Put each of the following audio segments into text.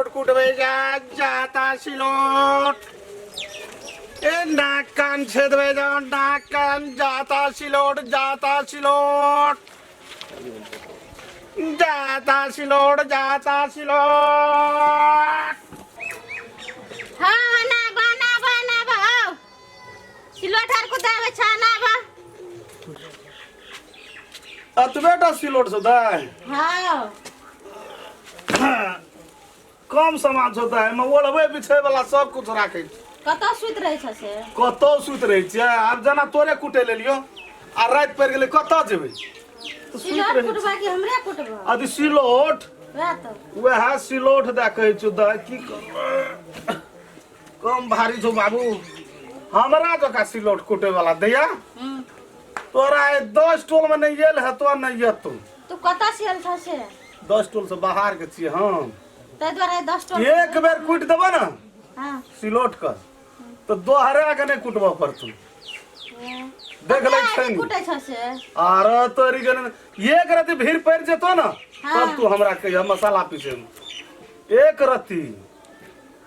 सिलोट कुटवे जाता सिलोट ए नाक कान छेदवे जाओ नाक कान जाता सिलोट जाता सिलोट जाता सिलोट जाता सिलोट। हाँ ना बा सिलोट हर को दावे छाना बा बेटा सिलोट सुधा हाँ कम सामान होता है मैं ओढ़बे बिछे वाला सब कुछ राखे कतौ सुत रहे छ से कतो सुत रही छे आब जना तोरे कुटे ले लियो आ रात पर गेले कतो जेबे तो सुत सिलोट रही कुटबा कि हमरे कुटबा अदि सिलोट वह तो वह सिलोट देखे चुदा की कम भारी छो बाबू हमरा तो का सिलोट कुटे वाला दैया तोरा 10 टोल में नहीं गेल है तो नहीं ये तू कतौ सियल छ से 10 टोल से बाहर के छिए हम तै द्वारा 10 टोल एक बेर कुट देबो ना हां सिलोट कर तो दोहरा के नहीं कुटबो पड़तू देख ले छन कुटे छ से अरे तोरी गन एक रति भीड़ पड़ जेतो ना तब तू हमरा कहिया मसाला पीसे एक रति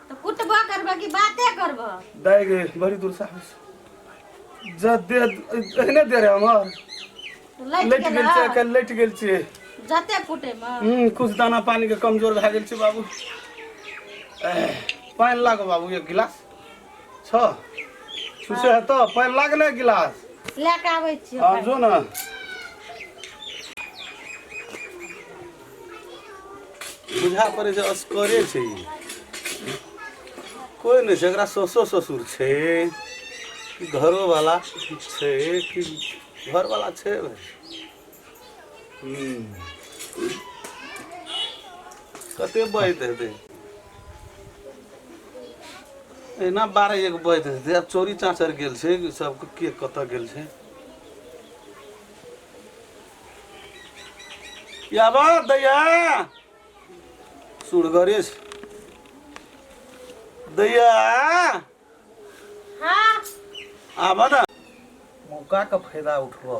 तो कुटबा करबा कि बातें करबा दाई गे बड़ी दूर से जद दे एने दे रे हमर लेट गेल छे कल लेट गेल छे जते कुटे में कुछ दाना पानी के कमजोर भ गेल छे बाबू पानी लाग बाबू एक गिलास छ छुसे है तो पानी लाग ने गिलास लेके आबै छी हां जो ना बुझा पड़े छै असकरे छै कोई नहीं जकरा ससुर ससुर छे कि घरो वाला छे कि घर वाला छे कते बज दे एना 12-1 बज दे अब चोरी चाचर गेल छे सब के कत गेल छे या बा दैया सुरगरे दैया हां आबा ना मौका का फायदा उठबो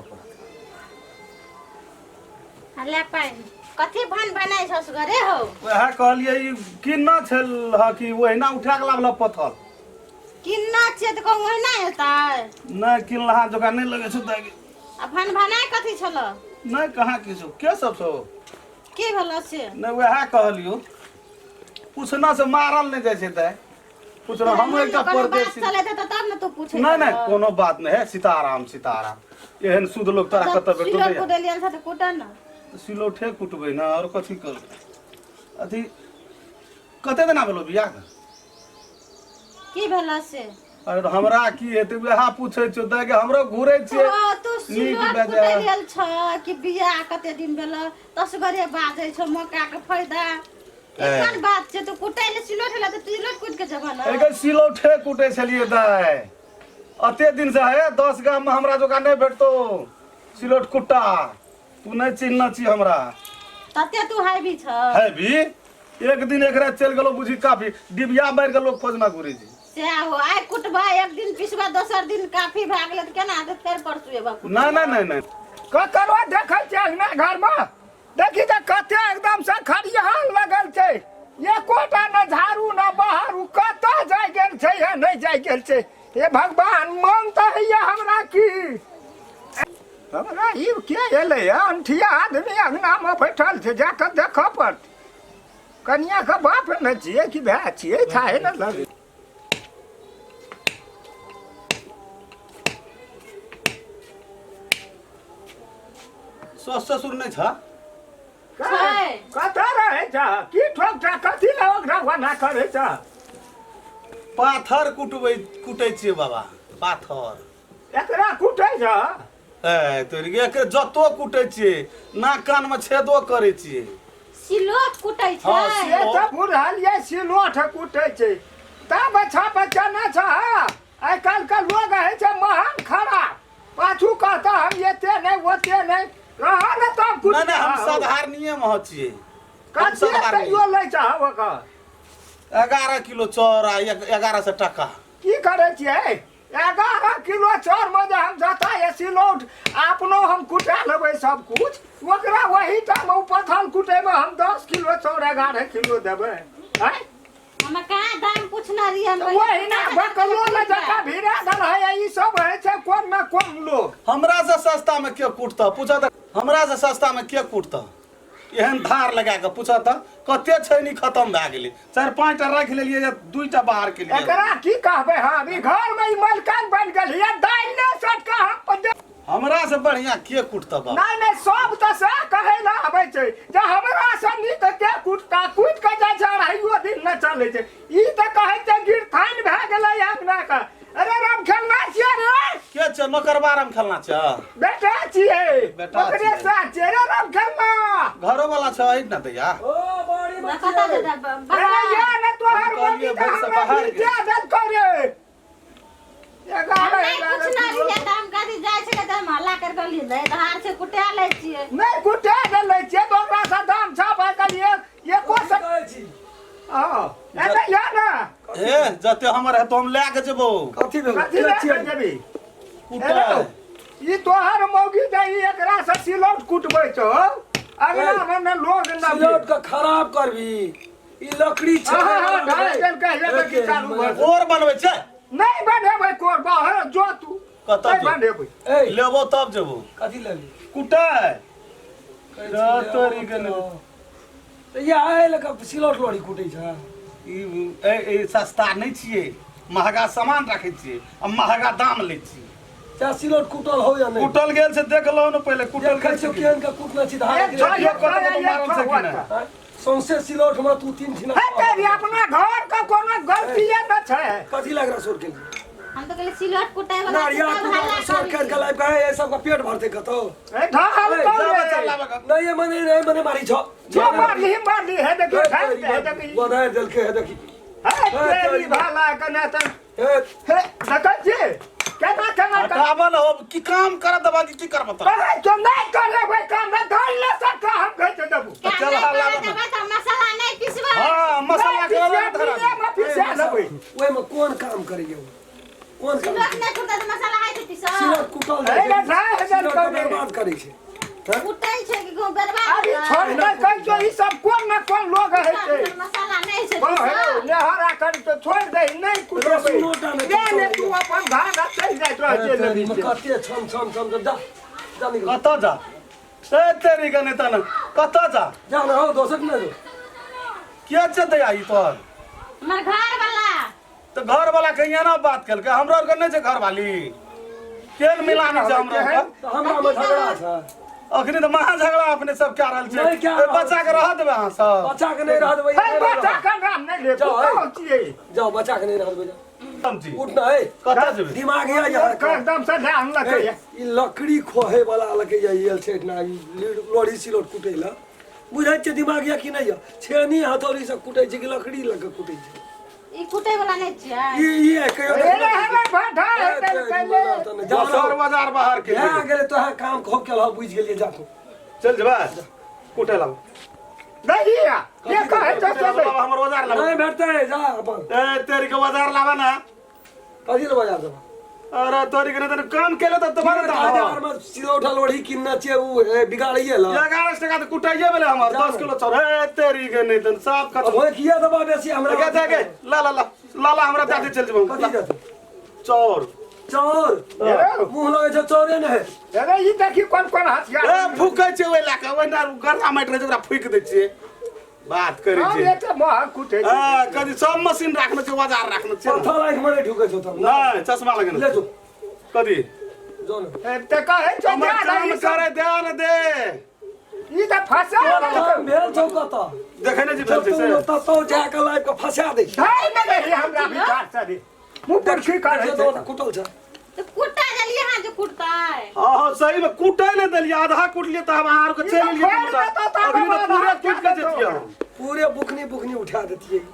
हले पाइन कथि भन बनाइ छस गरे हो वह कहलिए ई किन्ना छल ह कि ओहिना उठा के लावला पत्थर किन्ना छै त कहू ओहिना हेतै नहीं किनला जगह नहीं लगे छ दागी आ भन बनाइ कथि छल नहीं कहाँ किछो के सब छो की भला से नहीं वह कहलियो पूछना से मारल नहीं जाय छै दाई पूछना हम एकटा परदेसी चले त तब न तू पूछे नहीं नहीं कोनो बात नहीं है सीताराम सीताराम एहन शुद्ध लोग तोरा कत भेटो सिलोट कुटे लियल छ त कुटा न सिलोठे कुटबे ना और कथि कर अथी कते देना भेलो बियाह की भला से अरे हमरा की हेते वह पूछे छ दाई के हमरो घुरे छै तू सिलोट कुटे लियल छ कि बियाह कते दिन भेला तस गरे बाजै छ मौका के फायदा एहन बात छै तू कुटे ले सिलोट हेला त सिलोट कुट के जबा न एके सिलोठे कुटे छलिए दाई अते दिन से है 10 गांव में हमरा जोका नहीं भेटतो सिलोट कुटा तू नहीं चिन्ह छी हमरा तते तू है भी छ है भी एक दिन एक रात चल गेलो बुझी काफी डिबिया मार के लोग खोजना घुरे जी से हो आइ कुटबा एक दिन पिसबा दोसर दिन काफी भ गेल त केना आदत कर परसु एबा नहीं ककरो देखै छै अंगना घर में देखी त कते एकदम से खरियाल लगल छै एकोटा न झाड़ू न बहारू कत जाय गेल छै या नहीं जाय गेल छै हे भगवान मन त हैया हमरा की हमरा ई के एले अंठिया आदमी अंगना में बैठल छै जाके देख पड़त कनिया के बाप न छिए कि भाय छिए थाहे न लगे ससुर नहीं था छै कत रहे छ की ठोकटा कथि ल ओकरा वना करे छ पाथर कुटे छिए बाबा पाथर एकरा कुटै छ ए तोरी के जतो कुटे छिए नाक कान में छेदो करे छिए सिलोट कुटै छै हाँ, से त बुढ़लिए सिलोट कुटै छै ता बच्चा न छ आइ काल का लोग है छ महान खराब पाछू कहता हम एते नहीं ओते नहीं रहा न तब कुछ नहीं हम साधारणीय में छिए कते तैयो लै छ ओका 11 किलो चौर आ 1100 टका की करे छिए 11 किलो चाउर में जे हम जाता ये सिलौट अपनो हम कुटा लेबै सब कुछ ओकरा वही टाइम पथल कुटे में हम 10 किलो चाउर 11 किलो देबै हैं हम कहाँ दाम पूछना रही हम वही ना बकलो में जका भीड़ा धर है ई सब है छै कोन ना कोन लोग हमरा से सस्ता में के कुटता पूछा त हमरा से सस्ता में के कुटता एहन धार लगा के पूछा त कते छैनी खत्म भए गेलै 4-5 टा राख लेलिए या 2 टा बाहर के लिए एकरा की कहबे हम ई घर में ई मलकान बन गेल या दाइ ने सट का हम पर हमरा से बढ़िया के कुटता बा नहीं सब तो से कहे ला आबै छै जे हमरा से नी त के कुटता कुट के जा जा रहियो दिन न चले छै ई त कहे छै गिरथान भए गेलै अंगना का अरे राम खेलना छियै रे के छ नौकरबारम खेलना छ बेटा छियै बेटा ओकरे छियै। साथ छै रे राम खेलना घरो वाला छ है न दैया ओ बड़ी कता दे अरे या न तोहर कहलिए मोटी बैठ से हमरा बाहर क्या दल करे ये गावे पूछना रही दाम कथी जाइ छै त हम हल्ला कर गली दे धार से कुटा लै छियै नहीं कुटे देले छै तो ओकरा से दाम छापा कलिए ये को से कहै छी हां एते या ना ए जते हमर है तो हम ले के जेबो कथी भेल कथी ले के जेबी कुटा ई तोहर मौगी दई एकरा से सिलौट कुटबै छौ अगला में न लोग न सिलौट के खराब करबी ई लकड़ी छै हां ढाल देल के ये देखी चालू भर और बनबै छै नहीं बनेबै कोर बाहर जो तू कतऽ नहीं जो? बनेबै ए लेबो तब जेबो कथी लेली कुटाय कहै रा छी, तोरी के ने। त ये आए लक सिलौट लोड़ी कुटै छै ई सस्ता नहीं छिए महंगा सामान रखे छिए आ महंगा दाम ले छिए चाहे सिलौट कुटल हो या नहीं कुटल गेल से देख लो न पहले कुटल देखै गेल छौ से केहन के कुटना छी धार एक छो ये कतौ तो मारल से कि ना सौंसे सिलौट में तू 3 छिना है तेरी अपना घर का कोनो गलती न छै कथी लग रहा सोर के हम तो कहले सिलौट कुटाय वाला नारिया कुटा सोर के गलाइ का ये सब का पेट भरते कतो ए ढाल ए, कर जा ले बच्चा लाबे का। नहीं ये मने मारी छ जो मारली है देखी ढाल है देखी बनाए दिल के है देखी है तेरी भाला कना त ए हे देखै छी केना केना कर हटावन हो की काम कर दबा की कर बता अरे जो नहीं करे भाई काम न ढाल ले सका हम कह दे देबू चल हल्ला बना। मसाला नहीं पिसवा हां मसाला के धरा में पिसा लेबै ओए में कौन काम करियो कौन काम सिलौट नहीं कुटा त मसाला है त पिसवा सिलौट कुटल ए, जाय ढाल है, सिलौट कर के दे। बर्बाद करै छै हैं? कुटाई छै कि को बर्बाद अभी छोड़ दे कह जो ई सब कोन न कोन लोग है छै मसाला नहीं छै कहो पिसवा नेहरा कर तो छोड़ दे नहीं कुछ रसुनोटा में ले ले तू अपन धागा चल जात रह तेरी छै में कते छम छम छम जा जा निकल कत जा ए तेरी के नेता न कत जा जा ना हो दोसक ना जो क्या चते आई तोर हमर घर वाला तो घर वाला कहिया ना बात कल के हमरा और नहीं छै घर वाली तेल मिलानी छै हमरा के तो हमरा में झगड़ा छै अखनी तो महा झगड़ा अपने सब क्या रहल छै नहीं, क्या ए, बच्चा के रह देबे अहाँ सब बच्चा के नहीं रह देबै है बच्चा का नाम नहीं ले जाओ, है। तो छिए जाओ बच्चा के नहीं रह देबै जा समझी उठना है कत जेबे दिमाग या यहाँ का एकदम से ध्यान रखे ई लकड़ी खोहे वाला लगे जाइए छै ना ई लोड़ी सिलौट कुटै ला बुझै छै दिमाग या कि नहीं या छेनी हथौड़ी से कुटै छै कि लकड़ी लग के कुटै छै ई कुटाय वाला नहीं छै ई कहियो अरे हमें भाठा है तेरे पहले बसर बाजार बाहर के आ गेले तो है काम खो के ला बुझ गेलिए जा तू चल जेबे कुटे ला नहीं या ये कहे तो चल हमर बाजार ला नहीं बैठते है जा अपन ए तेरी के बाजार लावा ना कथी ले बजा दो अरे तोरी के तने काम केले तो तुम्हारे बाजार में सिलौठा लोड़ी किनना चाहिए वो बिगाड़िए ला 11 टका तो कुटाइए बेले हमर 10 किलो चाउर ए तेरी के नहीं तन सब अब खत्म होय किया दबा बेसी हमरा लगा जाके ला ला ला ला ला हमरा दादी चल जेबो कथी जाते चौर चोर मुंह लगे छै चोरे ने है अरे ये देखी कौन कौन हथियार ए फूकै छै ओइ लाका ओइ ना गरदा माइट रहे ओकरा फूक दै छियै बात करै हम छै ये तो मोह कुटे हां कदी सब मशीन राखने छै बाजार राखने छै पत्थर आंख में ढुके छौ तब नहीं चश्मा लगने ले जो कदी जो ने ते कहे तो हमर काम करे ध्यान दे ये तो फंसा काम भेल छौ कत देखे ने जी जब भेल छै तू से ततो जाके लाइव के फंसा दे धाई में नहीं हमरा विचार से रे मुंह पर की करे तो कुटल छै तो कुटा जलिए हां जो कुटताय हां सही में कुटै ले देलिए आधा कुट लिए त हम आहार को चल लिए अभी तो पूरा कुट के जेतियो पूरे बुखनी उठा देतिए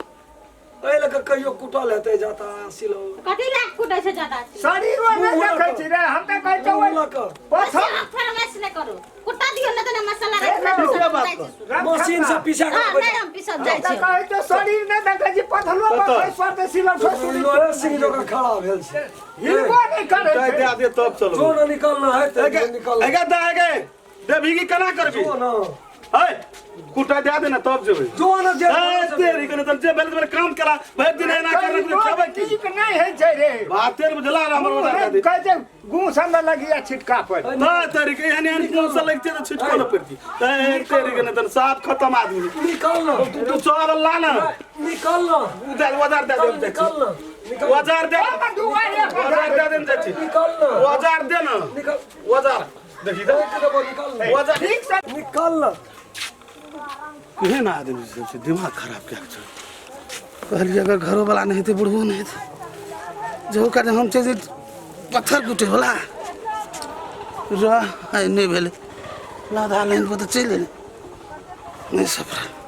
ए लगे कहियो कुटल हेतै जाता सिलो कथी लाग कुटाय छै ज्यादा शरीर में देखे छी रे हम तो कहै छौ लक पत्थर फरमाइश नहीं करो कुटा दियो न त मसाला ए, रख रुपया बात मशीन से पीछा हां कर मैडम पिसब जाय तो छै कहै तो शरीर में देखे छी पत्थरलो कतऽ? पर पर ते सिलर छोड़ लोहे सिंह जगह खड़ा भेल छै हिलबो नहीं करे दे छै। दे तब चलो जो न निकलना है तो निकल एगे दे एगे दे भीगी केना करबी जो न है कुटा दे देना तब जेबै जो ना जे तेरी कने तन जे बेले काम करा भर दिन एना कर खेबै की ठीक नहीं है छै रे बाते बुझला हमर वजह दे कह जे गूंस अंदर लगिया छिटका पर ता तेरी के यानी यानी कौन सा लगते तो छिटको न पड़ती तेरी कने तन साफ खत्म आदमी निकाल ना तू चावल ला ना निकाल ना उधर वजार दे दे निकाल ना वजार दे वजार दे दे निकाल ना वजार दे ना निकाल वजार देखी तो निकाल ना वजार ठीक से निकाल ना केहन आदमी से दिमाग खराब क्या कहलिए अगर घरों वाला नहीं थे बुढ़बो नहीं थे जो कर हम चीज पत्थर कुटे होला नहीं भेले लादा लाइन पर तो चले नहीं सफर